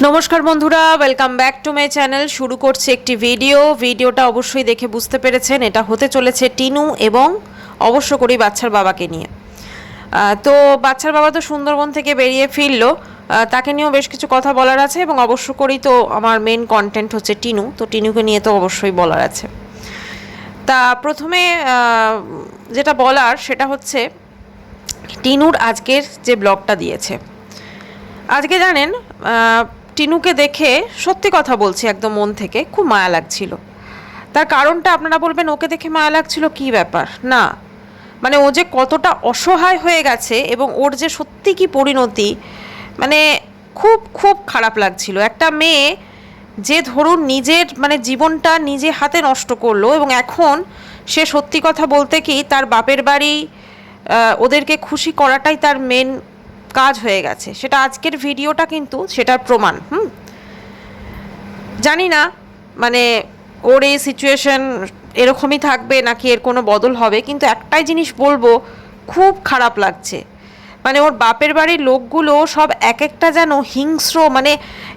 নমস্কার বন্ধুরা, welcome back to my channel. শুরু করছি একটি ভিডিওটা অবশ্যই দেখে বুঝতে পেরেছেন এটা হতে চলেছে টিনু এবং অবশ্য করেই বাচ্চার বাবাকে নিয়ে। তো বাচ্চার বাবা তো সুন্দরবন থেকে বেরিয়ে ফিরলো, তাকে নিয়েও বেশ কিছু কথা বলার আছে এবং অবশ্য করেই তো আমার মেন কন্টেন্ট হচ্ছে টিনু, তো টিনুকে নিয়ে তো অবশ্যই বলার আছে। তা প্রথমে যেটা বলার সেটা হচ্ছে টিনুর আজকের যে ব্লগটা দিয়েছে। আজকে জানেন টিনুকে দেখে সত্যি কথা বলছি একদম মন থেকে খুব মায়া লাগছিল। তার কারণটা আপনারা বলবেন ওকে দেখে মায়া লাগছিল কী ব্যাপার, না মানে ও যে কতটা অসহায় হয়ে গেছে এবং ওর যে সত্যি কি পরিণতি, মানে খুব খুব খারাপ লাগছিল। একটা মেয়ে যে ধরুন নিজের মানে জীবনটা নিজে হাতে নষ্ট করলো এবং এখন সে সত্যি কথা বলতে কি তার বাপের বাড়ি ওদেরকে খুশি করাটাই তার মেন কাজ হয়ে গেছে। সেটা আজকের ভিডিওটা কিন্তু সেটার প্রমাণ। জানি না মানে ওর এই সিচুয়েশন এরকমই থাকবে নাকি এর কোনো বদল হবে, কিন্তু একটাই জিনিস বলবো, খুব খারাপ লাগছে। মানে ওর বাপের বাড়ির লোকগুলো সব এক একটা যেন হিংস্র, মানে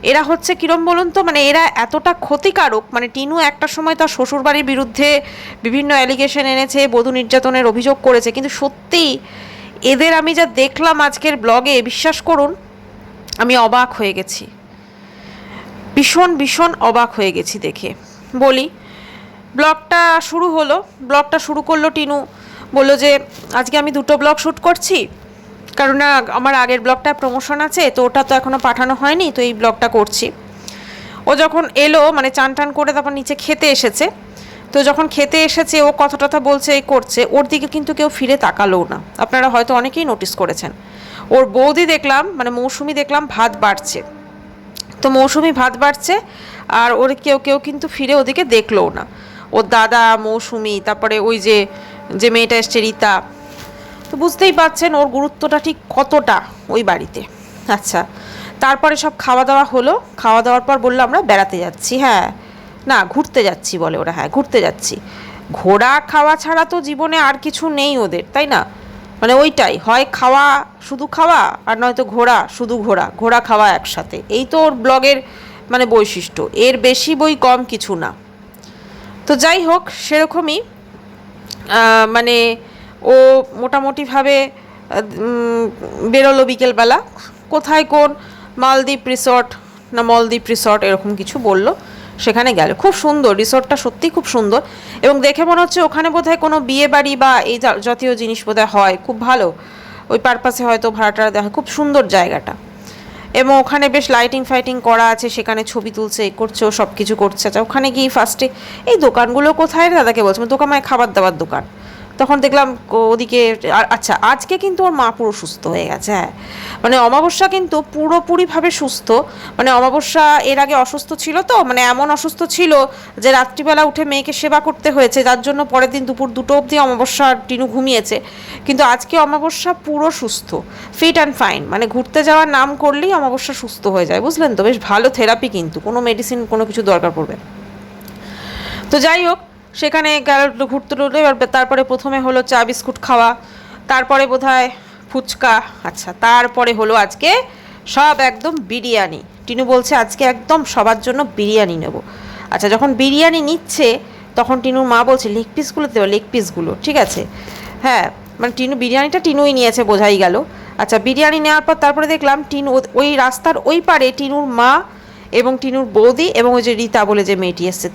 এরা হচ্ছে কিরম বলুন তো, মানে এরা এতটা ক্ষতিকারক। মানে টিনু একটা সময় তার শ্বশুরবাড়ির বিরুদ্ধে বিভিন্ন অ্যালিগেশন এনেছে, বধূ নির্যাতনের অভিযোগ করেছে, কিন্তু সত্যি এদের আমি যা দেখলাম আজকের ব্লগে, বিশ্বাস করুন আমি অবাক হয়ে গেছি, ভীষণ ভীষণ অবাক হয়ে গেছি দেখে। বলি, ব্লগটা শুরু করলো টিনু, বললো যে আজকে আমি 2টো ব্লগ শ্যুট করছি, কারণ আমার আগের ব্লগটা প্রমোশন আছে, তো ওটা তো এখনও পাঠানো হয়নি, তো এই ব্লগটা করছি। ও যখন এলো মানে চান টান করে তারপর নিচে খেতে এসেছে, তো যখন খেতে এসেছে ও কথা টথা বলছে, এই করছে, ওর দিকে কিন্তু কেউ ফিরে তাকালোও না। আপনারা হয়তো অনেকেই নোটিস করেছেন। ওর বৌদি দেখলাম, মানে মৌসুমি দেখলাম ভাত বাড়ছে, তো মৌসুমি ভাত বাড়ছে আর ওর কেউ কেউ কিন্তু ফিরে ওদিকে দেখলোও না। ওর দাদা, মৌসুমি, তারপরে ওই যে যে মেয়েটা এসছে রীতা, তো বুঝতেই পারছেন ওর গুরুত্বটা ঠিক কতটা ওই বাড়িতে। আচ্ছা, তারপরে সব খাওয়া দাওয়া হলো, খাওয়া দাওয়ার পর বললো আমরা বেড়াতে যাচ্ছি, হ্যাঁ না ঘুরতে যাচ্ছি বলে ওরা, হ্যাঁ ঘুরতে যাচ্ছি। ঘোরা খাওয়া ছাড়া তো জীবনে আর কিছু নেই ওদের, তাই না? মানে ওইটাই, হয় খাওয়া শুধু খাওয়া আর নয়তো ঘোরা শুধু ঘোরা, ঘোরা খাওয়া একসাথে, এই তো ওর ব্লগের মানে বৈশিষ্ট্য, এর বেশি বই কম কিছু না। তো যাই হোক, সেরকমই মানে ও মোটামুটিভাবে বেরোলো বিকেলবেলা, কোথায় কোন মালদ্বীপ রিসর্ট না মলদ্বীপ রিসর্ট এরকম কিছু বলল, সেখানে গেল। খুব সুন্দর রিসর্টটা, সত্যিই খুব সুন্দর, এবং দেখে মনে হচ্ছে ওখানে বোধহয় কোনো বিয়ে বাড়ি বা এই জাতীয় জিনিস বোধহয় হয়, খুব ভালো ওই পারপাসে হয়তো ভাড়াটা দেওয়া হয়। খুব সুন্দর জায়গাটা, এবং ওখানে বেশ লাইটিং ফাইটিং করা আছে, সেখানে ছবি তুলছে, এই করছে, ও সব কিছু করছে। আচ্ছা, ওখানে গিয়ে ফার্স্টে এই দোকানগুলো কোথায়, দাদাকে বলছে দোকান মানে খাবার দাবার দোকান, তখন দেখলাম ওদিকে। আচ্ছা, আজকে কিন্তু ওর মা পুরো সুস্থ হয়ে গেছে, হ্যাঁ মানে অমাবস্যা কিন্তু পুরোপুরিভাবে সুস্থ। মানে অমাবস্যা এর আগে অসুস্থ ছিল, তো মানে এমন অসুস্থ ছিল যে রাত্রিবেলা উঠে মেয়েকে সেবা করতে হয়েছে, যার জন্য পরের দিন দুপুর 2টো অবধি অমাবস্যা টিনু ঘুমিয়েছে। কিন্তু আজকে অমাবস্যা পুরো সুস্থ, ফিট অ্যান্ড ফাইন, মানে ঘুরতে যাওয়ার নাম করলেই অমাবস্যা সুস্থ হয়ে যায়, বুঝলেন তো? বেশ ভালো থেরাপি, কিন্তু কোনো মেডিসিন কোনো কিছু দরকার পড়বে। তো যাই হোক, সেখানে গেল ঘুরতে টুরতে, এবার তারপরে প্রথমে হলো চা বিস্কুট খাওয়া, তারপরে বোধহয় ফুচকা, আচ্ছা তারপরে হলো আজকে সব একদম বিরিয়ানি। টিনু বলছে আজকে একদম সবার জন্য বিরিয়ানি নেব। আচ্ছা, যখন বিরিয়ানি নিচ্ছে তখন টিনুর মা বলছে লেগ পিসগুলো দেবো, লেগ পিসগুলো ঠিক আছে, হ্যাঁ মানে টিনু বিরিয়ানিটা টিনুই নিয়েছে বোঝাই গেল। আচ্ছা, বিরিয়ানি নেওয়ার পর তারপরে দেখলাম টিনু ওই রাস্তার ওই পারে টিনুর মা এবং টিনুর বৌদি এবং ওই যে রীতা বলে যে মেয়েটি এসছে,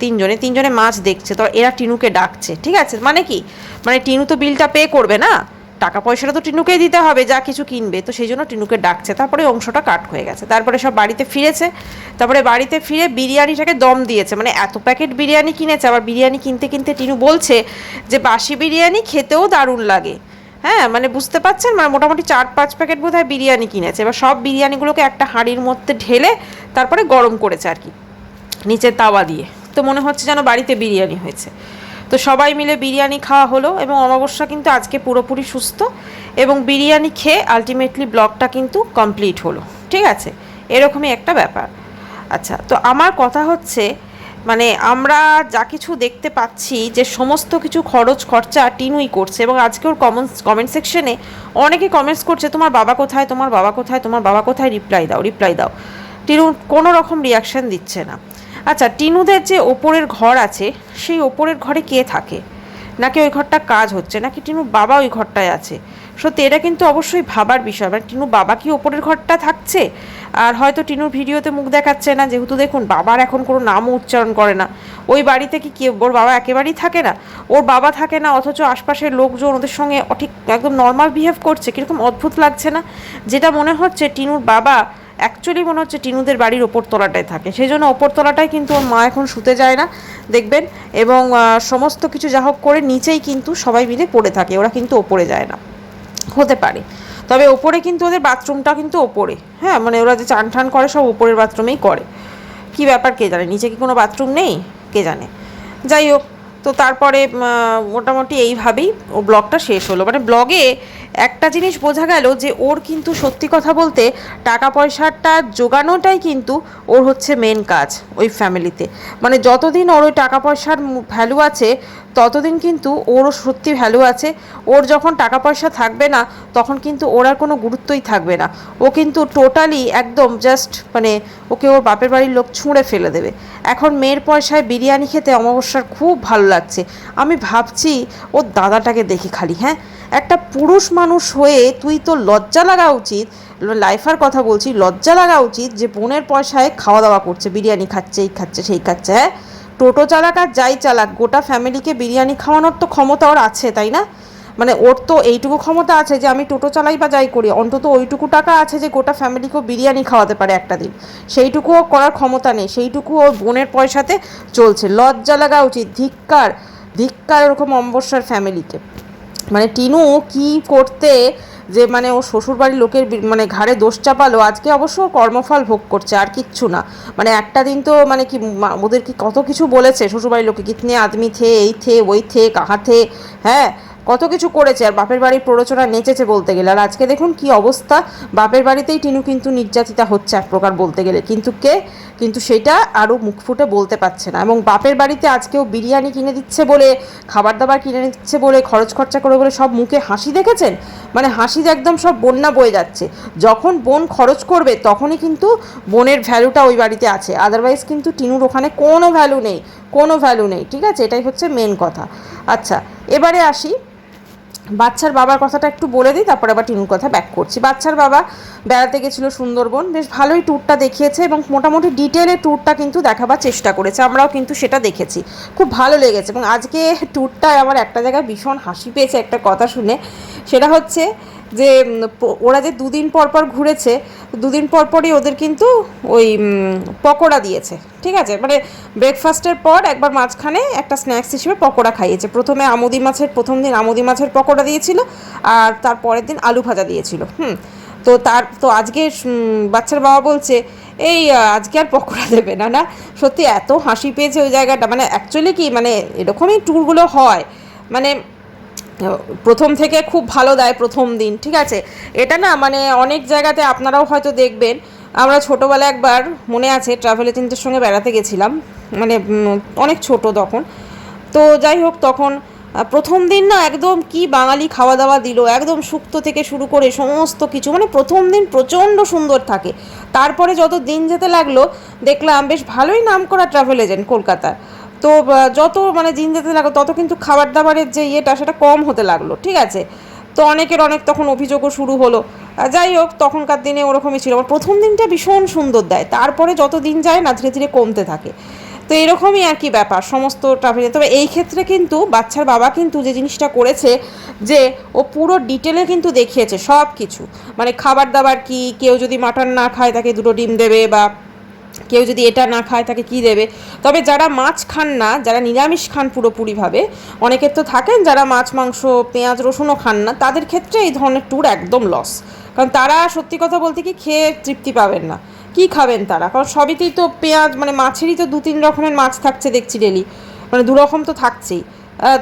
তিনজনে মাছ দেখছে। তো এরা টিনুকে ডাকছে, ঠিক আছে, মানে কি, মানে টিনু তো বিলটা পে করবে না, টাকা পয়সাটা তো টিনুকেই দিতে হবে যা কিছু কিনবে, তো সেই জন্য টিনুকে ডাকছে। তারপরে অংশটা কাট হয়ে গেছে, তারপরে সব বাড়িতে ফিরেছে, তারপরে বাড়িতে ফিরে বিরিয়ানিটাকে দম দিয়েছে, মানে এত প্যাকেট বিরিয়ানি কিনেছে। আবার বিরিয়ানি কিনতে কিনতে টিনু বলছে যে বাসি বিরিয়ানি খেতেও দারুণ লাগে, হ্যাঁ মানে বুঝতে পারছেন, মানে মোটামুটি 4-5 প্যাকেট বোধহয় বিরিয়ানি কিনেছে। এবার সব বিরিয়ানিগুলোকে একটা হাঁড়ির মধ্যে ঢেলে তারপরে গরম করেছে আর কি নিচে তাওয়া দিয়ে, তো মনে হচ্ছে যেন বাড়িতে বিরিয়ানি হয়েছে। তো সবাই মিলে বিরিয়ানি খাওয়া হলো, এবং অমাবস্যা কিন্তু আজকে পুরোপুরি সুস্থ, এবং বিরিয়ানি খেয়ে আলটিমেটলি ব্লগটা কিন্তু কমপ্লিট হলো, ঠিক আছে, এরকমই একটা ব্যাপার। আচ্ছা, তো আমার কথা হচ্ছে মানে আমরা যা কিছু দেখতে পাচ্ছি যে সমস্ত কিছু খরচ খরচা টিনুই করছে, এবং আজকে ওর কমেন্ট সেকশনে অনেকে কমেন্টস করছে তোমার বাবা কোথায়, তোমার বাবা কোথায়, তোমার বাবা কোথায়, রিপ্লাই দাও। টিনু কোনো রকম রিয়াকশান দিচ্ছে না। আচ্ছা, টিনুদের যে ওপরের ঘর আছে, সেই ওপরের ঘরে কে থাকে, নাকি ওই ঘরটা কাজ হচ্ছে, নাকি টিনুর বাবা ওই ঘরটায় আছে? সত্যি এটা কিন্তু অবশ্যই ভাবার বিষয়। মানে টিনুর বাবা কি ওপরের ঘরটা থাকছে? আর হয়তো টিনুর ভিডিওতে মুখ দেখাচ্ছে না, যেহেতু দেখুন বাবার এখন কোনো নামও উচ্চারণ করে না। ওই বাড়িতে কি ওর বাবা একেবারেই থাকে না? ওর বাবা থাকে না, অথচ আশপাশের লোকজন ওদের সঙ্গে ঠিক একদম নর্মাল বিহেভ করছে। কীরকম অদ্ভুত লাগছে না? যেটা মনে হচ্ছে টিনুর বাবা অ্যাকচুয়ালি মনে হচ্ছে টিনুদের বাড়ির ওপর তলাটায় থাকে, সেই জন্য ওপর তলাটায় কিন্তু ওর মা এখন শুতে যায় না দেখবেন, এবং সমস্ত কিছু যা হোক করে নিচেই কিন্তু সবাই মিলে পড়ে থাকে, ওরা কিন্তু ওপরে যায় না। হতে পারে, তবে ওপরে কিন্তু ওদের বাথরুমটা কিন্তু ওপরে, হ্যাঁ, মানে ওরা যে চান ঠান করে সব ওপরের বাথরুমেই করে। কি ব্যাপার কে জানে, নিচে কি কোনো বাথরুম নেই কে জানে। যাই হোক, তো তারপরে মোটামুটি এইভাবেই ও ব্লগটা শেষ হলো। মানে ব্লগে একটা জিনিস বোঝা গেল যে ওর কিন্তু সত্যি কথা বলতে টাকা পয়সাটা জোগানোটাই কিন্তু ওর হচ্ছে মেন কাজ ওই ফ্যামিলিতে। মানে যতদিন ওর ওই টাকা পয়সার ভ্যালু আছে ততদিন কিন্তু ওরও সত্যি ভ্যালু আছে। ওর যখন টাকা পয়সা থাকবে না তখন কিন্তু ওর আর কোনো গুরুত্বই থাকবে না। ও কিন্তু টোটালি একদম জাস্ট মানে ওকে ওর বাপের বাড়ির লোক ছুঁড়ে ফেলে দেবে। এখন মেয়ের পয়সায় বিরিয়ানি খেতে অমাবস্যার খুব ভালো লাগছে। আমি ভাবছি ওর দাদাটাকে দেখি খালি, হ্যাঁ, একটা পুরুষ মানুষ হয়ে তুই তো লজ্জা লাগা উচিত, লাইফার কথা বলছি, লজ্জা লাগা উচিত যে বোনের পয়সায় খাওয়া দাওয়া করছে, বিরিয়ানি খাচ্ছে, এই খাচ্ছে সেই খাচ্ছে। হ্যাঁ, টোটো চালাক আর যাই চালাক, গোটা ফ্যামিলিকে বিরিয়ানি খাওয়ানোর তো ক্ষমতা ওর আছে, তাই না? মানে ওর তো এইটুকু ক্ষমতা আছে যে আমি টোটো চালাই বা যাই করি, অন্তত ওইটুকু টাকা আছে যে গোটা ফ্যামিলিকেও বিরিয়ানি খাওয়াতে পারে একটা দিন। সেইটুকুও করার ক্ষমতা নেই, সেইটুকু ওর বোনের পয়সাতে চলছে। লজ্জা লাগা উচিত। ধিক্কার, ধিক্কার ওরকম অমাবস্যার ফ্যামিলিকে। মানে টিনু কি করতে যে মানে ও শ্বশুরবাড়ির লোকের মানে ঘাড়ে দোষ চাপালো, আজকে অবশ্য কর্মফল ভোগ করছে, আর কিচ্ছু না। মানে একটা দিন তো মানে কি ওদের কি কত কিছু বলেছে শ্বশুরবাড়ির লোকে, কিতনে আদমি থে, এই থে ওই থে কাহা থে, হ্যাঁ, কত কিছু করেছে। আর বাপের বাড়ির প্ররোচনা নেচেছে বলতে গেলে। আর আজকে দেখুন কি অবস্থা, বাপের বাড়িতেই টিনু কিন্তু নির্যাতিতা হচ্ছে এক প্রকার বলতে গেলে। কিন্তু সেটা আরও মুখ ফুটে বলতে পারছে না। এবং বাপের বাড়িতে আজকেও বিরিয়ানি কিনে দিচ্ছে বলে, খাবার দাবার কিনে দিচ্ছে বলে, খরচ খরচা করে বলে সব মুখে হাসি দেখেছেন। মানে হাসি একদম সব বন্যা বয়ে যাচ্ছে। যখন বোন খরচ করবে তখনই কিন্তু বোনের ভ্যালুটা ওই বাড়িতে আছে, আদারওয়াইজ কিন্তু টিনুর ওখানে কোনো ভ্যালু নেই, কোনো ভ্যালু নেই। ঠিক আছে, এটাই হচ্ছে মেন কথা। আচ্ছা, এবারে আসি বাচ্চার বাবার কথাটা একটু বলে দিই, তারপর আবার টিনুর কথা ব্যাক করছি। বাচ্চার বাবা বেড়াতে গেছিলো সুন্দরবন, বেশ ভালোই ট্যুরটা দেখিয়েছে এবং মোটামুটি ডিটেলে ট্যুরটা কিন্তু দেখাবার চেষ্টা করেছে, আমরাও কিন্তু সেটা দেখেছি, খুব ভালো লেগেছে। এবং আজকে ট্যুরটায় আমার একটা জায়গায় ভীষণ হাসি পেয়েছে একটা কথা শুনে। সেটা হচ্ছে যে ওরা যে দুদিন পর পর ঘুরেছে, দুদিন পর পরই ওদের কিন্তু ওই পকোড়া দিয়েছে। ঠিক আছে, মানে ব্রেকফাস্টের পর একবার মাঝখানে একটা স্ন্যাক্স হিসেবে পকোড়া খাইয়েছে। প্রথমে প্রথম দিন আমুদি মাছের পকোড়া দিয়েছিল, আর তার পরের দিন আলু ভাজা দিয়েছিল। তো আজকে বাচ্চার বাবা বলছে এই আজকে আর পকোড়া দেবে না। না, সত্যি এত হাসি পেয়েছে ওই জায়গাটা। মানে অ্যাকচুয়ালি কি মানে এরকমই ট্যুরগুলো হয়, মানে প্রথম থেকে খুব ভালো দেয় প্রথম দিন। ঠিক আছে, এটা না মানে অনেক জায়গাতে আপনারাও হয়তো দেখবেন। আমরা ছোটোবেলায় একবার মনে আছে ট্রাভেল এজেন্টের সঙ্গে বেড়াতে গেছিলাম, মানে অনেক ছোট তখন। তো যাই হোক, তখন প্রথম দিন না একদম কি বাঙালি খাওয়া দাওয়া দিল, একদম শুক্তো থেকে শুরু করে সমস্ত কিছু, মানে প্রথম দিন প্রচণ্ড সুন্দর থাকে। তারপরে যত দিন যেতে লাগলো দেখলাম বেশ ভালোই নাম করা ট্রাভেল এজেন্ট কলকাতার। তো যত মানে দিন যেতে লাগলো তত কিন্তু খাবার দাবারের যে ইয়েটা সেটা কম হতে লাগলো। ঠিক আছে, তো অনেকের অনেক তখন অভিযোগও শুরু হলো। যাই হোক, তখনকার দিনে ওরকমই ছিল। আমার প্রথম দিনটা ভীষণ সুন্দর দেয়, তারপরে যত দিন যায় না ধীরে ধীরে কমতে থাকে। তো এরকমই আর কি ব্যাপার সমস্ত ট্রাভেলে। তবে এই ক্ষেত্রে কিন্তু বাচ্চার বাবা কিন্তু যে জিনিসটা করেছে, যে ও পুরো ডিটেলে কিন্তু দেখিয়েছে সব কিছু। মানে খাবার দাবার কি, কেউ যদি মাটন না খায় তাকে 2টো ডিম দেবে, বা কেউ যদি এটা না খায় তাকে কি দেবে। তবে যারা মাছ খান না, যারা নিরামিষ খান পুরোপুরিভাবে, অনেকের তো থাকেন যারা মাছ মাংস পেঁয়াজ রসুনও খান না, তাদের ক্ষেত্রে এই ধরনের ট্যুর একদম লস। কারণ তারা সত্যি কথা বলতে কি খেয়ে তৃপ্তি পাবেন না, কি খাবেন তারা, কারণ সবইতেই তো পেঁয়াজ, মানে মাছেরই তো 2-3 রকমের মাছ থাকছে দেখছি ডেলি, মানে 2 রকম তো থাকছেই।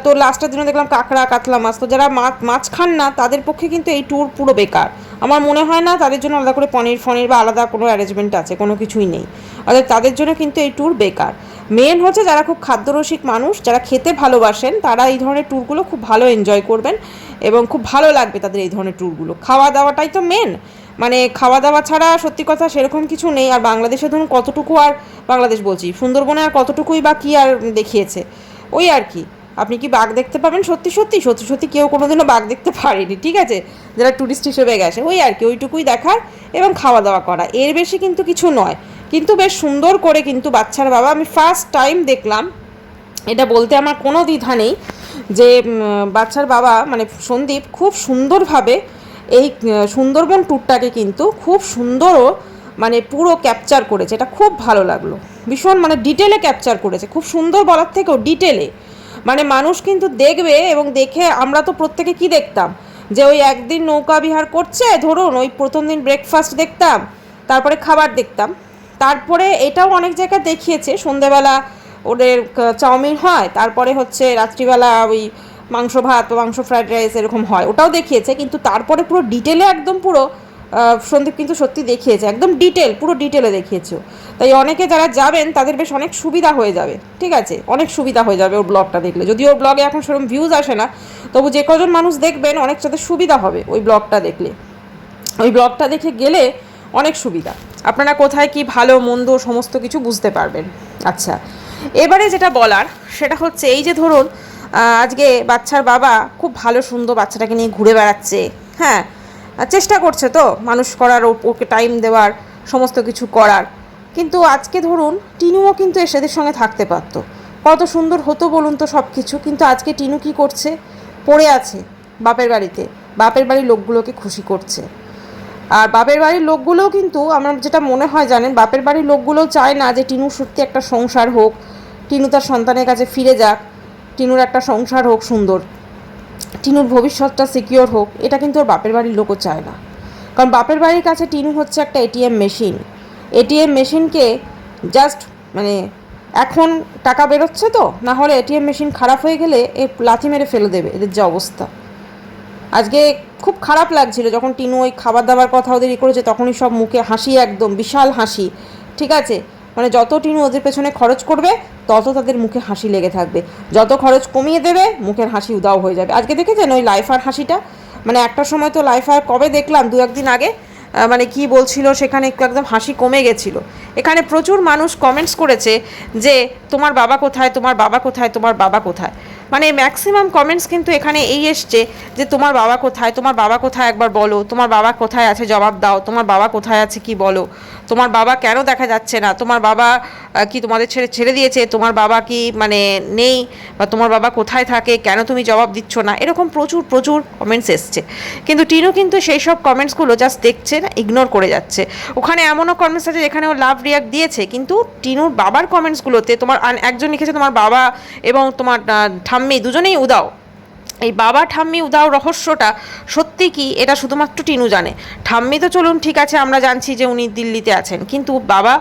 তো লাস্টের দিনে দেখলাম কাঁকড়া কাতলা মাছ। তো যারা মাছ খান না তাদের পক্ষে কিন্তু এই ট্যুর পুরো বেকার। আমার মনে হয় না তাদের জন্য আলাদা করে পনির বা আলাদা কোনো অ্যারেঞ্জমেন্ট আছে, কোনো কিছুই নেই। অর্থাৎ তাদের জন্য কিন্তু এই ট্যুর বেকার। মেন হচ্ছে যারা খুব খাদ্যরসিক মানুষ, যারা খেতে ভালোবাসেন, তারা এই ধরনের ট্যুরগুলো খুব ভালো এনজয় করবেন এবং খুব ভালো লাগবে তাদের এই ধরনের ট্যুরগুলো। খাওয়া দাওয়াটাই তো মেন, মানে খাওয়া দাওয়া ছাড়া সত্যি কথা সেরকম কিছু নেই। আর বাংলাদেশে ধরুন কতটুকু, আর বাংলাদেশ বলছি সুন্দরবনে আর কতটুকুই বা কী আর দেখিয়েছে, ওই আর কি। আপনি কি বাঘ দেখতে পাবেন? সত্যি সত্যি সত্যি সত্যি কেউ কোনোদিনও বাঘ দেখতে পারেনি, ঠিক আছে, যারা ট্যুরিস্ট হিসেবে গেছে, ওই আর কি, ওইটুকুই দেখার এবং খাওয়া দাওয়া করা, এর বেশি কিন্তু কিছু নয়। কিন্তু বেশ সুন্দর করে কিন্তু বাচ্চার বাবা, আমি ফার্স্ট টাইম দেখলাম, এটা বলতে আমার কোনো দ্বিধা নেই যে বাচ্চার বাবা মানে সন্দীপ খুব সুন্দরভাবে এই সুন্দরবন ট্যুরটাকে কিন্তু খুব সুন্দরও মানে পুরো ক্যাপচার করেছে। এটা খুব ভালো লাগলো, ভীষণ মানে ডিটেলে ক্যাপচার করেছে, খুব সুন্দর বলার থেকেও ডিটেলে। মানে মানুষ কিন্তু দেখবে এবং দেখে, আমরা তো প্রত্যেকে কি দেখতাম যে ওই একদিন নৌকা বিহার করছে, ধরুন ওই প্রথম দিন ব্রেকফাস্ট দেখতাম, তারপরে খাবার দেখতাম, তারপরে এটাও অনেক জায়গায় দেখিয়েছে সন্ধেবেলা ওদের চাউমিন হয়, তারপরে হচ্ছে রাত্রিবেলা ওই মাংস ভাত বা মাংস ফ্রাইড রাইস এরকম হয়, ওটাও দেখিয়েছে। কিন্তু তারপরে পুরো ডিটেলে একদম পুরো সন্দীপ কিন্তু সত্যি দেখিয়েছে, একদম ডিটেল, পুরো ডিটেলে দেখিয়েছে। তাই অনেকে যারা যাবেন তাদের বেশ অনেক সুবিধা হয়ে যাবে, ঠিক আছে, অনেক সুবিধা হয়ে যাবে ওর ব্লগটা দেখলে। যদিও ওর ব্লগে এখন সেরকম ভিউজ আসে না, তবু যে কজন মানুষ দেখবেন অনেক সাথে সুবিধা হবে ওই ব্লগটা দেখলে। ওই ব্লগটা দেখে গেলে অনেক সুবিধা, আপনারা কোথায় কি ভালো মন্দ সমস্ত কিছু বুঝতে পারবেন। আচ্ছা, এবারে যেটা বলার সেটা হচ্ছে এই যে ধরুন আজকে বাচ্চার বাবা খুব ভালো সুন্দর বাচ্চাটাকে নিয়ে ঘুরে বেড়াচ্ছে, হ্যাঁ, চেষ্টা করছে তো মানুষ করার, ওকে টাইম দেওয়ার, সমস্ত কিছু করার। কিন্তু আজকে ধরুন টিনুও কিন্তু এদের সঙ্গে থাকতে পারতো, কত সুন্দর হতো বলুন তো সব কিছু। কিন্তু আজকে টিনু কি করছে? পড়ে আছে বাপের বাড়িতে, বাপের বাড়ির লোকগুলোকে খুশি করছে। আর বাপের বাড়ির লোকগুলোও কিন্তু আমার যেটা মনে হয় জানেন, বাপের বাড়ির লোকগুলোও চায় না যে টিনুর সত্যি একটা সংসার হোক, টিনু তার সন্তানের কাছে ফিরে যাক, টিনুর একটা সংসার হোক সুন্দর, টিনুর ভবিষ্যৎটা সিকিওর হোক, এটা কিন্তু ওর বাপের বাড়ির লোকও চায় না। কারণ বাপের বাড়ির কাছে টিনু হচ্ছে একটা এটিএম মেশিন। এটিএম মেশিনকে জাস্ট মানে এখন টাকা বেরোচ্ছে তো, না হলে এটিএম মেশিন খারাপ হয়ে গেলে এ লাথি মেরে ফেলে দেবে, এদের যে অবস্থা। আজকে খুব খারাপ লাগছিল যখন টিনু ওই খাবার দাবার কথা ওদের করেছে, তখনই সব মুখে হাসি, একদম বিশাল হাসি, ঠিক আছে। মানে যত টিনু ওদের পেছনে খরচ করবে তত তাদের মুখে হাসি লেগে থাকবে, যত খরচ কমিয়ে দেবে মুখের হাসি উদাও হয়ে যাবে। আজকে দেখেছেন ওই লাইফার হাসিটা, মানে একটা সময় তো লাইফার কবে দেখলাম, দু একদিন আগে, মানে কি বলছিল সেখানে একটু একদম হাসি কমে গেছিলো। এখানে প্রচুর মানুষ কমেন্টস করেছে যে তোমার বাবা কোথায়, তোমার বাবা কোথায়, তোমার বাবা কোথায়। মানে ম্যাক্সিমাম কমেন্টস কিন্তু এখানে এই এসছে যে তোমার বাবা কোথায়, তোমার বাবা কোথায় একবার বলো, তোমার বাবা কোথায় আছে জবাব দাও, তোমার বাবা কোথায় আছে কি বলো, তোমার বাবা কেন দেখা যাচ্ছে না, তোমার বাবা কি তোমাদের ছেড়ে ছেড়ে দিয়েছে, তোমার বাবা কি মানে নেই, বা তোমার বাবা কোথায় থাকে, কেন তুমি জবাব দিচ্ছ না, এরকম প্রচুর প্রচুর কমেন্টস এসছে। কিন্তু টিনু কিন্তু সেই সব কমেন্টসগুলো জাস্ট দেখছে না, ইগনোর করে যাচ্ছে। ওখানে এমনও কমেন্টস আছে যেখানে ও লাভ রিয়াক্ট দিয়েছে, কিন্তু টিনুর বাবার কমেন্টসগুলোতে তোমার একজন লিখেছে তোমার বাবা এবং তোমার ঠাম্মি দুজনেই উদাও। এই বাবা ঠাম্মি উদাও রহস্যটা সত্যি কি এটা শুধুমাত্র টিনু জানে। ঠাম্মি তো চলুন ঠিক আছে, আমরা জানছি যে উনি দিল্লিতে আছেন, কিন্তু বাবা,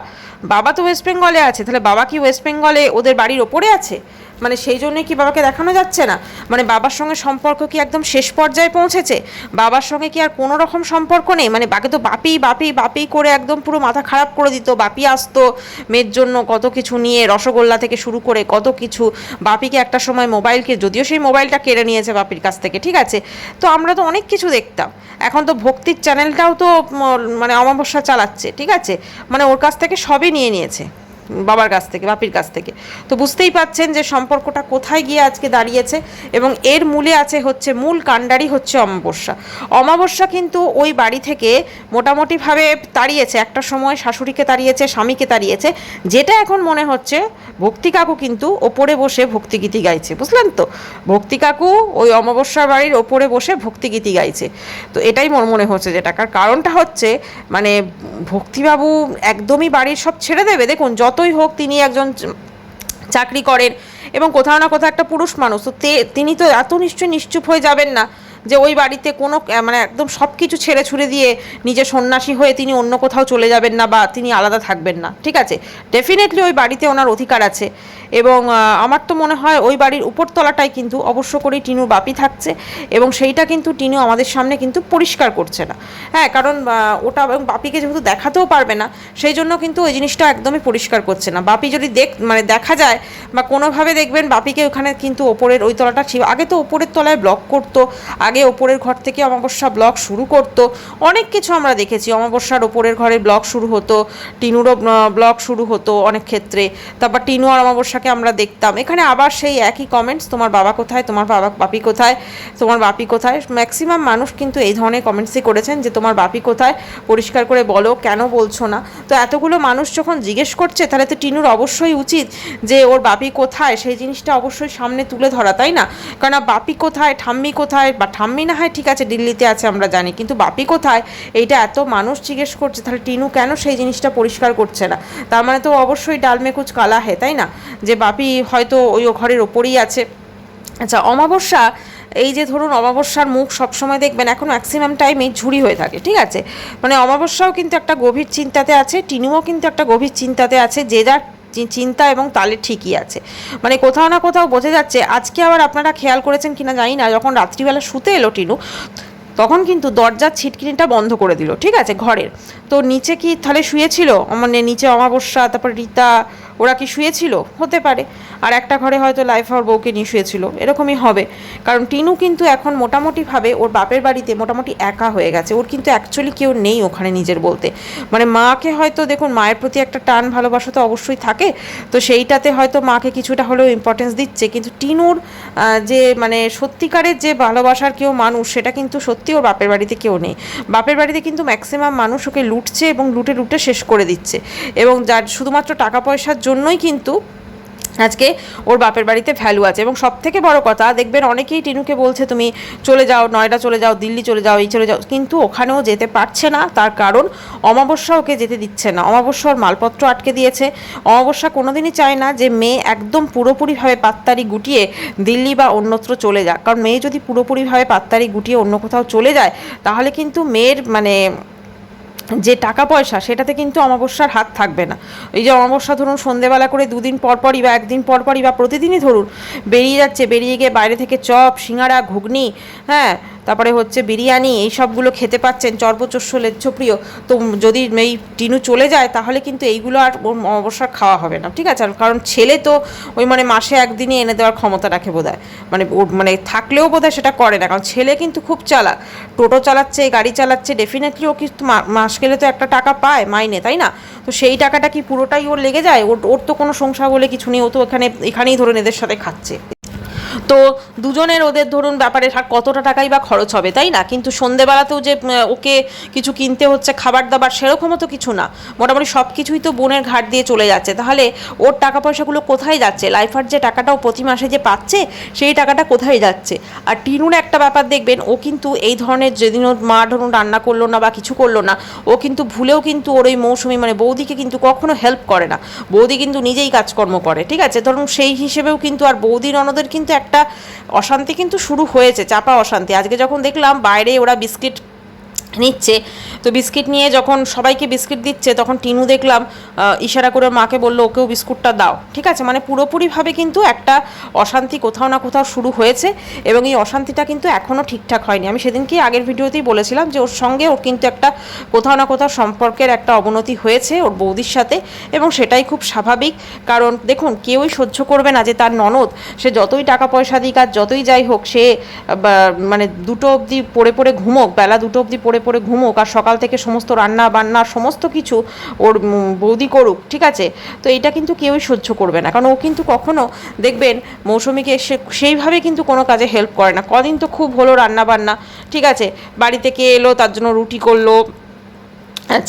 বাবা তো ওয়েস্ট বেঙ্গলে আছে, তাহলে বাবা কি ওয়েস্ট বেঙ্গলে ওদের বাড়ির ওপরে আছে? মানে সেই জন্যই কি বাবাকে দেখানো যাচ্ছে না? মানে বাবার সঙ্গে সম্পর্ক কি একদম শেষ পর্যায়ে পৌঁছেছে? বাবার সঙ্গে কি আর কোনো রকম সম্পর্ক নেই? মানে বাকে তো বাপি বাপি বাপি করে একদম পুরো মাথা খারাপ করে দিত। বাপি আসতো মেয়ের জন্য কত কিছু নিয়ে, রসগোল্লা থেকে শুরু করে কত কিছু। বাপিকে একটা সময় মোবাইলকে, যদিও সেই মোবাইলটা কেড়ে নিয়েছে বাপির কাছ থেকে, ঠিক আছে, তো আমরা তো অনেক কিছু দেখতাম। এখন তো ভক্তির চ্যানেলটাও তো মানে অমাবস্যা চালাচ্ছে, ঠিক আছে, মানে ওর কাছ থেকে সবই নিয়ে নিয়েছে, বাবার কাছ থেকে, বাপির কাছ থেকে। তো বুঝতেই পাচ্ছেন যে সম্পর্কটা কোথায় গিয়ে আজকে দাঁড়িয়েছে, এবং এর মূলে আছে হচ্ছে, মূল কাণ্ডারি হচ্ছে অমাবস্যা। অমাবস্যা কিন্তু ওই বাড়ি থেকে মোটামুটিভাবে তাড়িয়েছে, একটা সময় শাশুড়িকে তাড়িয়েছে, স্বামীকে তাড়িয়েছে। যেটা এখন মনে হচ্ছে ভক্তি কাকু কিন্তু ওপরে বসে ভক্তিগীতি গাইছে, বুঝলেন তো, ভক্তি কাকু ওই অমাবস্যা বাড়ির ওপরে বসে ভক্তিগীতি গাইছে। তো এটাই মনে হচ্ছে, যেটাকার কারণটা হচ্ছে মানে ভক্তিবাবু একদমই বাড়ির সব ছেড়ে দেবে। দেখুন যতই হোক তিনি একজন চাকরি করেন এবং কোথাও না কোথাও একটা পুরুষ মানুষ, তো তিনি তো এত নিশ্চয়ই নিশ্চুপ হয়ে যাবেন না যে ওই বাড়িতে কোনো মানে একদম সব কিছু ছেড়ে ছুড়ে দিয়ে নিজে সন্ন্যাসী হয়ে তিনি অন্য কোথাও চলে যাবেন না বা তিনি আলাদা থাকবেন না, ঠিক আছে। ডেফিনেটলি ওই বাড়িতে ওনার অধিকার আছে এবং আমার তো মনে হয় ওই বাড়ির উপরতলাটাই কিন্তু অবশ্য করেই টিনুর বাপি থাকছে এবং সেইটা কিন্তু টিনু আমাদের সামনে কিন্তু পরিষ্কার করছে না। হ্যাঁ, কারণ ওটা এবং বাপিকে যেহেতু দেখাতেও পারবে না সেই জন্য কিন্তু ওই জিনিসটা একদমই পরিষ্কার করছে না। বাপি যদি মানে দেখা যায় বা কোনোভাবে দেখবেন বাপিকে ওখানে কিন্তু ওপরের ওই তলাটা ছিল, আগে তো ওপরের তলায় ব্লক করতো, আগে ওপরের ঘর থেকে অমাবস্যা ব্লক শুরু করতো, অনেক কিছু আমরা দেখেছি। অমাবস্যার ওপরের ঘরে ব্লক শুরু হতো, টিনুরও ব্লক শুরু হতো অনেক ক্ষেত্রে, তারপর টিনু আর অমাবস্যাকে আমরা দেখতাম। এখানে আবার সেই একই কমেন্টস, তোমার বাবা কোথায়, তোমার বাপি কোথায়, তোমার বাপি কোথায়। ম্যাক্সিমাম মানুষ কিন্তু এই ধরনের কমেন্টসই করেছেন যে তোমার বাপি কোথায়, পরিষ্কার করে বলো, কেন বলছো না। তো এতগুলো মানুষ যখন জিজ্ঞেস করছে তাহলে তো টিনুর অবশ্যই উচিত যে ওর বাপি কোথায় সেই জিনিসটা অবশ্যই সামনে তুলে ধরা, তাই না? কারণ বাপি কোথায়, ঠাম্মি কোথায়, বা ঠাম্মি না হয় ঠিক আছে দিল্লিতে আছে আমরা জানি, কিন্তু বাপি কোথায় এইটা এত মানুষ জিজ্ঞেস করছে, তাহলে টিনু কেন সেই জিনিসটা পরিষ্কার করছে না? তার মানে তো অবশ্যই ডাল মে কুচ কালা হে, তাই না? যে বাপি হয়তো ওই ঘরের ওপরেই আছে। আচ্ছা, অমাবস্যা, এই যে ধরুন অমাবস্যার মুখ সবসময় দেখবেন এখন ম্যাক্সিমাম টাইমেই ঝুড়ি হয়ে থাকে, ঠিক আছে। মানে অমাবস্যাও কিন্তু একটা গভীর চিন্তাতে আছে, টিনুও কিন্তু একটা গভীর চিন্তাতে আছে, যে যার চিন্তা এবং তালে ঠিকই আছে। মানে কোথাও না কোথাও বোঝা যাচ্ছে। আজকে আবার আপনারা খেয়াল করেছেন কিনা জানি না, যখন রাত্রিবেলা শুতে এলো টিনু তখন কিন্তু দরজার ছিটকিনিটা বন্ধ করে দিল, ঠিক আছে, ঘরের। তো নিচে কি তাহলে শুয়েছিল, মানে নিচে অমাবস্যা তারপর রীতা ওরা কি শুয়েছিল? হতে পারে। আর একটা ঘরে হয়তো লাইফ আর বউকে নিয়ে শুয়েছিল, এরকমই হবে। কারণ টিনু কিন্তু এখন মোটামুটিভাবে ওর বাপের বাড়িতে মোটামুটি একা হয়ে গেছে, ওর কিন্তু অ্যাকচুয়ালি কেউ নেই ওখানে নিজের বলতে। মানে মাকে হয়তো দেখুন, মায়ের প্রতি একটা টান ভালোবাসা তো অবশ্যই থাকে, তো সেইটাতে হয়তো মাকে কিছুটা হলেও ইম্পর্টেন্স দিচ্ছে, কিন্তু টিনুর যে মানে সত্যিকারের যে ভালোবাসার কেউ মানুষ সেটা কিন্তু সত্যি ওর বাপের বাড়িতে কেউ নেই। বাপের বাড়িতে কিন্তু ম্যাক্সিমাম মানুষ ওকে লুটছে এবং লুটে লুটে শেষ করে দিচ্ছে, এবং যার শুধুমাত্র টাকা পয়সার জন্যই কিন্তু আজকে ওর বাপের বাড়িতে ভ্যালু আছে। এবং সব থেকে বড় কথা দেখবেন অনেকেই টিনুকে বলছে তুমি চলে যাও, নয়ডা চলে যাও, দিল্লি চলে যাও, এই চলে যাও, কিন্তু ওখানেও যেতে পারছে না। তার কারণ অমাবস্যা ওকে যেতে দিচ্ছে না, অমাবস্যা ওর মালপত্র আটকে দিয়েছে। অমাবস্যা কোনোদিনই চায় না যে মেয়ে একদম পুরোপুরিভাবে পাত্তারি গুটিয়ে দিল্লি বা অন্যত্র চলে যাক, কারণ মেয়ে যদি পুরোপুরিভাবে পাত্তারি গুটিয়ে অন্য কোথাও চলে যায় তাহলে কিন্তু মেয়ের মানে যে টাকা পয়সা সেটাতে কিন্তু অমাবস্যার হাত থাকবে না। এই যে অমাবস্যা ধরুন সন্ধেবেলা করে দুদিন পরপরই বা একদিন পরপরই বা প্রতিদিনই ধরুন বেরিয়ে যাচ্ছে, বেরিয়ে গিয়ে বাইরে থেকে চপ, সিঙ্গারা, ঘুগনি, হ্যাঁ, তারপরে হচ্ছে বিরিয়ানি, এই সবগুলো খেতে পাচ্ছেন, চর্বচস্য লেজ্জপ্রিয়। তো যদি এই টিনু চলে যায় তাহলে কিন্তু এইগুলো আর অমাবস্যার খাওয়া হবে না, ঠিক আছে। আর কারণ ছেলে তো ওই মানে মাসে একদিনই এনে দেওয়ার ক্ষমতা রাখে বোধহয়, মানে ওর মানে থাকলেও বোধহয় সেটা করে না, কারণ ছেলে কিন্তু খুব চালাক, টোটো চালাচ্ছে, গাড়ি চালাচ্ছে, ডেফিনেটলি ও কিন্তু মাস গেলে তো একটা টাকা পায় মাইনে, তাই না? তো সেই টাকাটা কি পুরোটাই ওর লেগে যায়? ওর তো কোনো সংসার বলে কিছু নেই, ও তো এখানেই ধরুন এদের সাথে খাচ্ছে। তো দুজনের ওদের ধরুন ব্যাপারে কতটা টাকাই বা খরচ হবে, তাই না? কিন্তু সন্ধেবেলাতেও যে ওকে কিছু কিনতে হচ্ছে খাবার দাবার, সেরকমও তো কিছু না, মোটামুটি সব কিছুই তো বোনের ঘাট দিয়ে চলে যাচ্ছে। তাহলে ওর টাকা পয়সাগুলো কোথায় যাচ্ছে? লাইফার যে টাকাটাও প্রতি মাসে যে পাচ্ছে সেই টাকাটা কোথায় যাচ্ছে? আর টিনুর একটা ব্যাপার দেখবেন, ও কিন্তু এই ধরনের যেদিন ওর মা ধরুন রান্না করলো না বা কিছু করলো না, ও কিন্তু ভুলেও কিন্তু ওর ওই মৌসুমি মানে বৌদিকে কিন্তু কখনো হেল্প করে না, বৌদি কিন্তু নিজেই কাজকর্ম করে, ঠিক আছে। ধরুন সেই হিসেবেও কিন্তু আর বৌদি ননদের কিন্তু একটা অশান্তি কিন্তু শুরু হয়েছে, চাপা অশান্তি। আজকে যখন দেখলাম বাইরে ওরা বিস্কিট নিচ্ছে, তো বিস্কিট নিয়ে যখন সবাইকে বিস্কিট দিচ্ছে তখন টিনু দেখলাম ইশারা করে মাকে বললো ওকেও বিস্কুটটা দাও, ঠিক আছে। মানে পুরোপুরিভাবে কিন্তু একটা অশান্তি কোথাও না কোথাও শুরু হয়েছে, এবং এই অশান্তিটা কিন্তু এখনও ঠিকঠাক হয়নি। আমি সেদিনকে আগের ভিডিওতেই বলেছিলাম যে ওর সঙ্গে ওর কিন্তু একটা কোথাও না কোথাও সম্পর্কের একটা অবনতি হয়েছে ওর বৌদির সাথে, এবং সেটাই খুব স্বাভাবিক। কারণ দেখুন কেউই সহ্য করবে না যে তার ননদ সে যতই টাকা পয়সা দিক আর যতই যাই হোক, সে মানে দুটো অবধি পড়ে পড়ে ঘুমোক, বেলা দুটো অবধি পড়ে পড়ে ঘুমোক, আর সকাল থেকে সমস্ত রান্না বান্না সমস্ত কিছু ওর বৌদি করুক, ঠিক আছে। তো এটা কিন্তু কেউই সহ্য করবে না, কারণ ও কিন্তু কখনো দেখবেন মৌসুমীকে সেইভাবে কিন্তু কোনো কাজে হেল্প করে না। কদিন তো খুব হলো রান্না বান্না, ঠিক আছে, বাড়ি থেকে এলো তার জন্য রুটি করলো,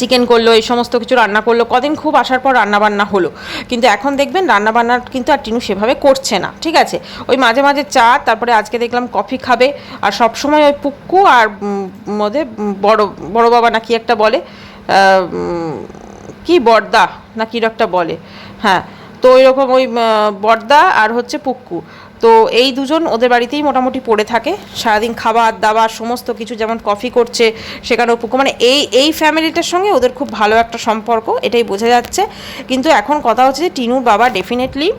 চিকেন করলো, এই সমস্ত কিছু রান্না করলো, কদিন খুব আসার পর রান্নাবান্না হলো। কিন্তু এখন দেখবেন রান্নাবান্নার কিন্তু আর টিনু সেভাবে করছে না, ঠিক আছে। ওই মাঝে মাঝে চা, তারপরে আজকে দেখলাম কফি খাবে, আর সবসময় ওই পুক্কু আর মধ্যে বড় বাবা না কি একটা বলে, কি বড়দা না কি একটা বলে, হ্যাঁ, তো ওই রকম ওই বড়দা আর হচ্ছে পুক্কু, তো এই দুজন ওদের বাড়িতেই মোটামুটি পড়ে থাকে, সারাদিন খাবার দাবার সমস্ত কিছু, যেমন কফি করছে সেখানেও মানে এই ফ্যামিলিটার সঙ্গে ওদের খুব ভালো একটা সম্পর্ক, এটাই বোঝা যাচ্ছে। কিন্তু এখন কথা হচ্ছে যে টিনুর বাবা ডেফিনেটলি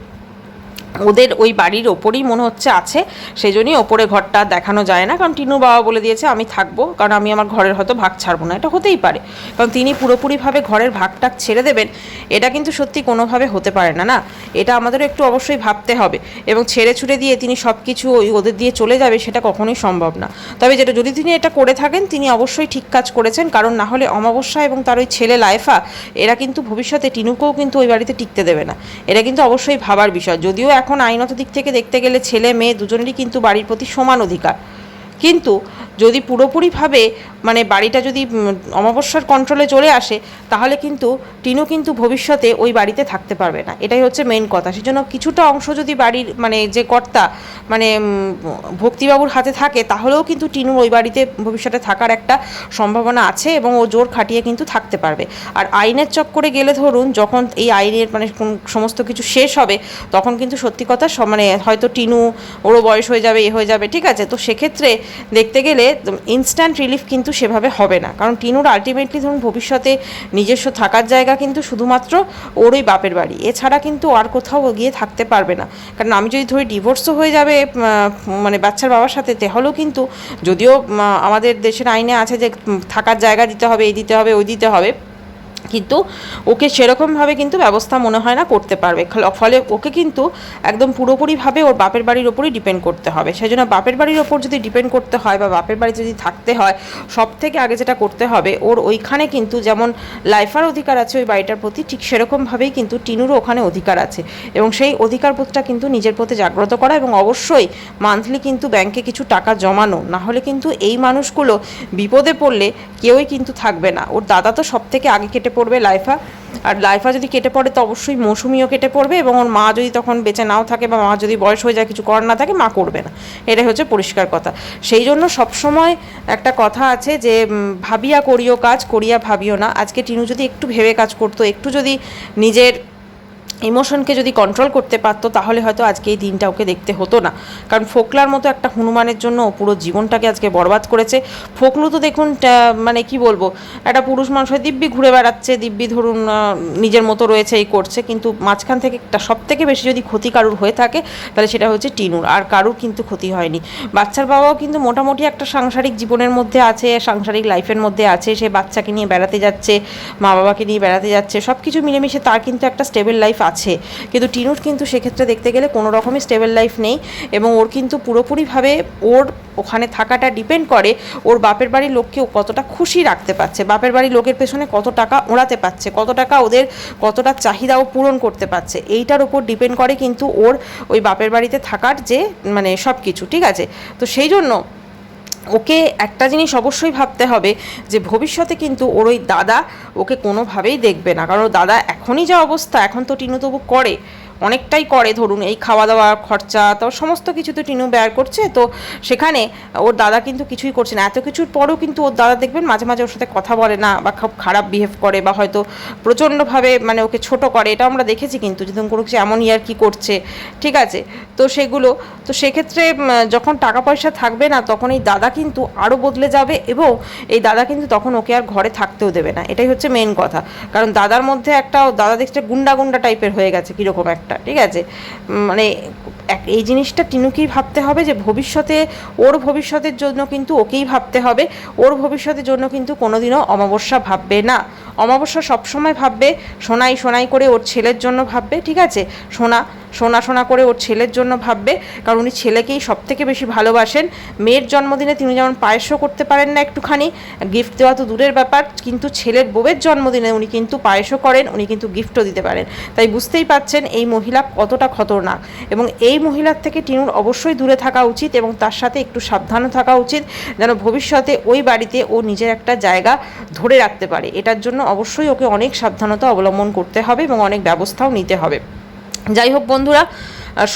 ওদের ওই বাড়ির ওপরেই মনে হচ্ছে আছে, সেই জন্যই ওপরে ঘরটা দেখানো যায় না, কারণ টিনুর বাবা বলে দিয়েছে আমি থাকবো, কারণ আমি আমার ঘরের হয়তো ভাগ ছাড়বো না। এটা হতেই পারে, কারণ তিনি পুরোপুরিভাবে ঘরের ভাগটা ছেড়ে দেবেন, এটা কিন্তু সত্যি কোনোভাবে হতে পারে না, না এটা আমাদেরও একটু অবশ্যই ভাবতে হবে। এবং ছেড়ে ছুড়ে দিয়ে তিনি সব কিছু ওদের দিয়ে চলে যাবে, সেটা কখনোই সম্ভব না। তবে যেটা যদি তিনি এটা করে থাকেন, তিনি অবশ্যই ঠিক কাজ করেছেন, কারণ না হলে অমাবস্যা এবং তার ওই ছেলে লাইফা, এরা কিন্তু ভবিষ্যতে টিনুকেও কিন্তু ওই বাড়িতে টিকতে দেবে না। এটা কিন্তু অবশ্যই ভাবার বিষয়। যদিও এখন আইনত দিক থেকে দেখতে গেলে ছেলে মেয়ে দুজনেরই কিন্তু বাড়ির প্রতি সমান অধিকার, কিন্তু যদি পুরোপুরিভাবে মানে বাড়িটা যদি অমাবস্যার কন্ট্রোলে চলে আসে, তাহলে কিন্তু টিনু কিন্তু ভবিষ্যতে ওই বাড়িতে থাকতে পারবে না, এটাই হচ্ছে মেইন কথা। সেই জন্য কিছুটা অংশ যদি বাড়ির মানে যে কর্তা মানে ভক্তিবাবুর হাতে থাকে, তাহলেও কিন্তু টিনু ওই বাড়িতে ভবিষ্যতে থাকার একটা সম্ভাবনা আছে, এবং ও জোর খাটিয়ে কিন্তু থাকতে পারবে। আর আইনের চক্করে গেলে ধরুন, যখন এই আইনের মানে সমস্ত কিছু শেষ হবে, তখন কিন্তু সত্যি কথা মানে হয়তো টিনু ওরও বয়স হয়ে যাবে, এ হয়ে যাবে, ঠিক আছে। তো সেক্ষেত্রে দেখতে গেলে ইনস্ট্যান্ট রিলিফ কিন্তু সেভাবে হবে না, কারণ টিনুর আলটিমেটলি ধরুন ভবিষ্যতে নিজস্ব থাকার জায়গা কিন্তু শুধুমাত্র ওর ওই বাপের বাড়ি, এছাড়া কিন্তু আর কোথাও গিয়ে থাকতে পারবে না। কারণ আমি যদি ধরি ডিভোর্সও হয়ে যাবে মানে বাচ্চার বাবার সাথে, তাহলেও কিন্তু যদিও আমাদের দেশের আইনে আছে যে থাকার জায়গা দিতে হবে, এই দিতে হবে, ওই দিতে হবে, কিন্তু ওকে সেরকমভাবে কিন্তু ব্যবস্থা মনে হয় না করতে পারবে। ফলে ওকে কিন্তু একদম পুরোপুরিভাবে ওর বাপের বাড়ির ওপরই ডিপেন্ড করতে হবে। সেই জন্য বাপের বাড়ির ওপর যদি ডিপেন্ড করতে হয় বা বাপের বাড়িতে যদি থাকতে হয়, সব থেকে আগে যেটা করতে হবে, ওর ওইখানে কিন্তু যেমন লাইফার অধিকার আছে ওই বাড়িটার প্রতি, ঠিক সেরকমভাবেই কিন্তু টিনুরও ওখানে অধিকার আছে, এবং সেই অধিকারবোধটা কিন্তু নিজের প্রতি জাগ্রত করা, এবং অবশ্যই মান্থলি কিন্তু ব্যাংকে কিছু টাকা জমানো, না হলে কিন্তু এই মানুষগুলো বিপদে পড়লে কেউই কিন্তু থাকবে না। ওর দাদা তো সব থেকে আগে কেটে পড়বে লাইফা, আর লাইফা যদি কেটে পড়ে তো অবশ্যই মৌসুমিও কেটে পড়বে, এবং ওর মা যদি তখন বেঁচে নাও থাকে বা মা যদি বয়স হয়ে যায়, কিছু করার না থাকে, মা করবে না, এটাই হচ্ছে পরিষ্কার কথা। সেই জন্য সবসময় একটা কথা আছে যে ভাবিয়া করিও কাজ, করিয়া ভাবিও না। আজকে টিনু যদি একটু ভেবে কাজ করতো, একটু যদি নিজের ইমোশনকে যদি কন্ট্রোল করতে পারতো, তাহলে হয়তো আজকে এই দিনটা ওকে দেখতে হতো না। কারণ ফোকলার মতো একটা হনুমানের জন্য ও পুরো জীবনটাকে আজকে বরবাদ করেছে। ফোকলু তো দেখুন মানে কি বলবো, একটা পুরুষ মানুষ হয়ে দিব্যি ঘুরে বেড়াচ্ছে, দিব্যি ধরুন নিজের মতো রয়েছে, এই করছে, কিন্তু মাঝখান থেকে একটা সব থেকে বেশি যদি ক্ষতি কারুর হয়ে থাকে, তাহলে সেটা হচ্ছে টিনুর, আর কারুর কিন্তু ক্ষতি হয়নি। বাচ্চার বাবাও কিন্তু মোটামুটি একটা সাংসারিক জীবনের মধ্যে আছে, সাংসারিক লাইফের মধ্যে আছে, সে বাচ্চাকে নিয়ে বেড়াতে যাচ্ছে, মা বাবাকে নিয়ে বেড়াতে যাচ্ছে, সব কিছু মিলেমিশে তার কিন্তু একটা স্টেবল লাইফ আছে। কিন্তু টিনুর কিন্তু সেক্ষেত্রে দেখতে গেলে কোনো রকমই স্টেবল লাইফ নেই, এবং ওর কিন্তু পুরোপুরিভাবে ওর ওখানে থাকাটা ডিপেন্ড করে ওর বাপের বাড়ির লোককে ও কতটা খুশি রাখতে পারছে, বাপের বাড়ির লোকের পেছনে কত টাকা ওড়াতে পারছে, কত টাকা ওদের কতটা চাহিদাও পূরণ করতে পারছে, এইটার উপর ডিপেন্ড করে কিন্তু ওর ওই বাপের বাড়িতে থাকার যে মানে সব কিছু, ঠিক আছে। তো সেই জন্য ওকে একটা জিনিস অবশ্যই ভাবতে হবে যে ভবিষ্যতে কিন্তু ওর ওই দাদা ওকে কোনোভাবেই দেখবে না, কারণ ওর দাদা এখনই যা অবস্থা, এখন তো টিনু তবু করে, অনেকটাই করে, ধরুন এই খাওয়া দাওয়া খরচা তো সমস্ত কিছু তো টিনু ব্যয় করছে, তো সেখানে ওর দাদা কিন্তু কিছুই করছে না। এত কিছুর পরেও কিন্তু ওর দাদা দেখবেন মাঝে মাঝে ওর সাথে কথা বলে না, বা খুব খারাপ বিহেভ করে, বা হয়তো প্রচণ্ডভাবে মানে ওকে ছোট করে, এটা আমরা দেখেছি কিন্তু যখন কোনো কিছু এমন ইয়ার কি করছে, ঠিক আছে। তো সেগুলো তো সেক্ষেত্রে যখন টাকা পয়সা থাকবে না, তখন এই দাদা কিন্তু আরও বদলে যাবে, এবং এই দাদা কিন্তু তখন ওকে আর ঘরে থাকতেও দেবে না, এটাই হচ্ছে মেন কথা। কারণ দাদার মধ্যে একটা দাদা দেখতে গুন্ডা গুন্ডা টাইপের হয়ে গেছে কীরকম একটা, ঠিক আছে। মানে এই জিনিসটা টিনুকেই ভাবতে হবে যে ভবিষ্যতে ওর ভবিষ্যতের জন্য কিন্তু ওকেই ভাবতে হবে, ওর ভবিষ্যতের জন্য কিন্তু কোনোদিনও অমাবস্যা ভাববে না। অমাবস্যা সবসময় ভাববে সোনাই সোনাই করে ওর ছেলের জন্য ভাববে, ঠিক আছে, সোনা সোনা সোনা করে ওর ছেলের জন্য ভাববে, কারণ উনি ছেলেকেই সব থেকে বেশি ভালোবাসেন। মেয়ের জন্মদিনে তিনি যেমন পায়েসও করতে পারেন না একটুখানি, গিফট দেওয়া তো দূরের ব্যাপার, কিন্তু ছেলের বউয়ের জন্মদিনে উনি কিন্তু পায়েসও করেন, উনি কিন্তু গিফটও দিতে পারেন। তাই বুঝতেই পারছেন এই মহিলা কতটা খতরনাক, এবং এই মহিলার থেকে টিনুর অবশ্যই দূরে থাকা উচিত, এবং তার সাথে একটু সাবধানও থাকা উচিত, যেন ভবিষ্যতে ওই বাড়িতে ও নিজের একটা জায়গা ধরে রাখতে পারে। এটার জন্য অবশ্যই ওকে অনেক সাবধানতা অবলম্বন করতে হবে, এবং অনেক ব্যবস্থাও নিতে হবে। যাই হোক বন্ধুরা,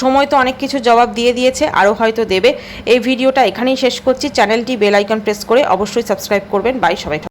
সময় তো অনেক কিছু জবাব দিয়ে দিয়েছে, আরও হয়তো দেবে। এই ভিডিওটা এখানেই শেষ করছি। চ্যানেলটি বেল আইকন প্রেস করে অবশ্যই সাবস্ক্রাইব করবেন। বাই, সবাই।